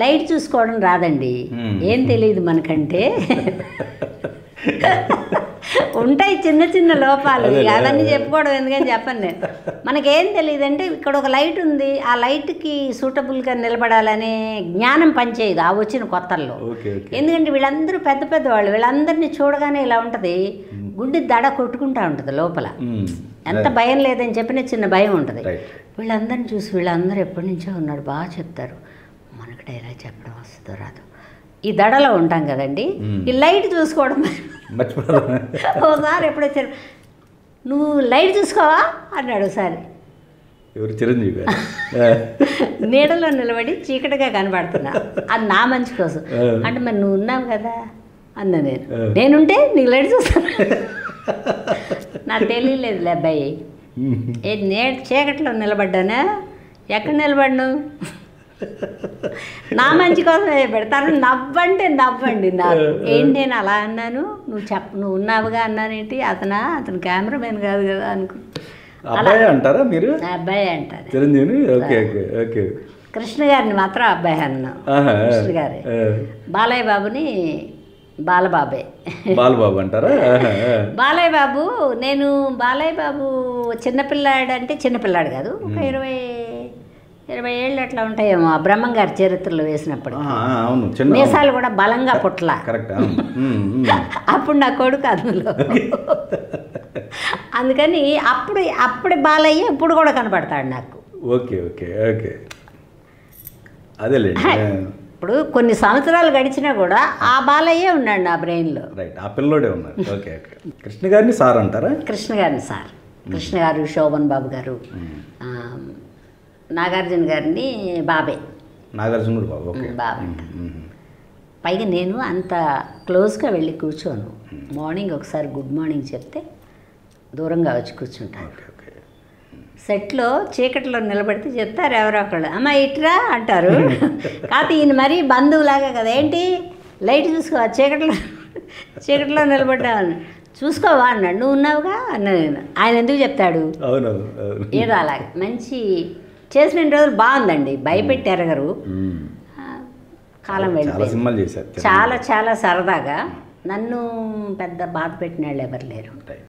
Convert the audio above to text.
Light చూసుకోవడం రాదండి, ఏం తెలియదు మనకంటే. ఉంటాయి చిన్న చిన్న లోపాలు, అవన్నీ చెప్పుకోవడం ఎందుకని చెప్పను నేను. మనకేం తెలియదంటే ఇక్కడ ఒక లైట్ ఉంది, ఆ లైట్కి సూటబుల్గా నిలబడాలనే జ్ఞానం పనిచేయదు ఆ వచ్చిన కొత్తల్లో. ఎందుకంటే వీళ్ళందరూ పెద్ద పెద్దవాళ్ళు, వీళ్ళందరినీ చూడగానే ఇలా ఉంటుంది, గుండె దడ కొట్టుకుంటా ఉంటుంది లోపల. ఎంత భయం లేదని చెప్పిన చిన్న భయం ఉంటుంది. వీళ్ళందరినీ చూసి వీళ్ళందరూ ఎప్పటి నుంచో ఉన్నాడు, బాగా చెప్తారు, మనకు డైలాగ్ చెప్పడం వస్తుందో రాదు, ఈ దడలో ఉంటాం కదండి. ఈ లైట్ చూసుకోవడం ఓసారి ఎప్పుడు వచ్చారు, నువ్వు లైట్ చూసుకోవా అన్నాడు ఒకసారి. చిరంజీవి నీడలో నిలబడి చీకటిగా కనబడుతున్నా, అది నా మంచి కోసం అంటే, మరి నువ్వు ఉన్నావు కదా అన్నా. నేనుంటే నీకు లైట్ చూస్తాను. నాకు తెలియలేదులే అబ్బాయి, చీకట్లో నిలబడ్డానా, ఎక్కడ నిలబడ్ను, నా మంచి కోసమే పెడతాను. నవ్వంటే నవ్వండి నాకు, ఏంటి నేను అలా అన్నాను, నువ్వు ఉన్నావుగా అన్నానేంటి, అతను కెమెరామెన్ కాదు కదా అనుకో. అబ్బాయి అంటారా మీరు? అబ్బాయి అంటారు చిరంజీవిని. కృష్ణ గారిని మాత్రం అబ్బాయి అన్నాం. కృష్ణ గారి బాలయ్య బాబుని బాలబాబే. బాలబాబు అంటారా? బాలయ్య బాబు, నేను బాలయ్య బాబు చిన్నపిల్లాడు అంటే చిన్నపిల్లాడు కాదు, ఒక 20 ఏళ్ళు అట్లా ఉంటాయేమో ఆ బ్రహ్మం గారి చరిత్రలో వేసినప్పుడు. మీసాలు కూడా బలంగా పుట్ల, అప్పుడు నా కొడుకు అందులో. అందుకని అప్పుడు బాలయ్య ఇప్పుడు కూడా కనపడతాడు నాకు. ఓకే ఓకే ఓకే, అదేలేండి. ఇప్పుడు కొన్ని సంవత్సరాలు గడిచినా కూడా ఆ బాలయ్యే ఉన్నాడు నా బ్రెయిన్లో. రైట్, ఆ పిల్లోడే ఉన్నాడు. Okay okay. కృష్ణ గారిని సార్ అంటారా? కృష్ణ గారిని సార్, కృష్ణ గారు, శోభన్ బాబు గారు, నాగార్జున గారిని బాబే. నాగార్జున బాబు బాబు అంటారు. పైగా నేను అంత క్లోజ్గా వెళ్ళి కూర్చోను. మార్నింగ్ ఒకసారి గుడ్ మార్నింగ్ చెప్తే దూరంగా వచ్చి కూర్చుంటాను. సెట్లో చీకట్లో నిలబడితే చెప్తారు ఎవరో ఒకళ్ళు, అమ్మ ఇట్రా అంటారు. కాకపోతే ఈయన మరీ బంధువులాగా కదా, ఏంటి లైట్ చూసుకో, చీకట్లో నిలబడ్డాను, చూసుకోవా అన్నాడు. నువ్వు ఉన్నావుగా అన్నా నేను. ఆయన ఎందుకు చెప్తాడు, ఏదో అలాగే మంచి చేసిన రోజులు బాగుందండి, భయపెట్టారు కాలం వెళ్ళి చాలా చాలా సరదాగా. నన్ను పెద్ద బాధ పెట్టిన వాళ్ళు ఎవరు లేరు.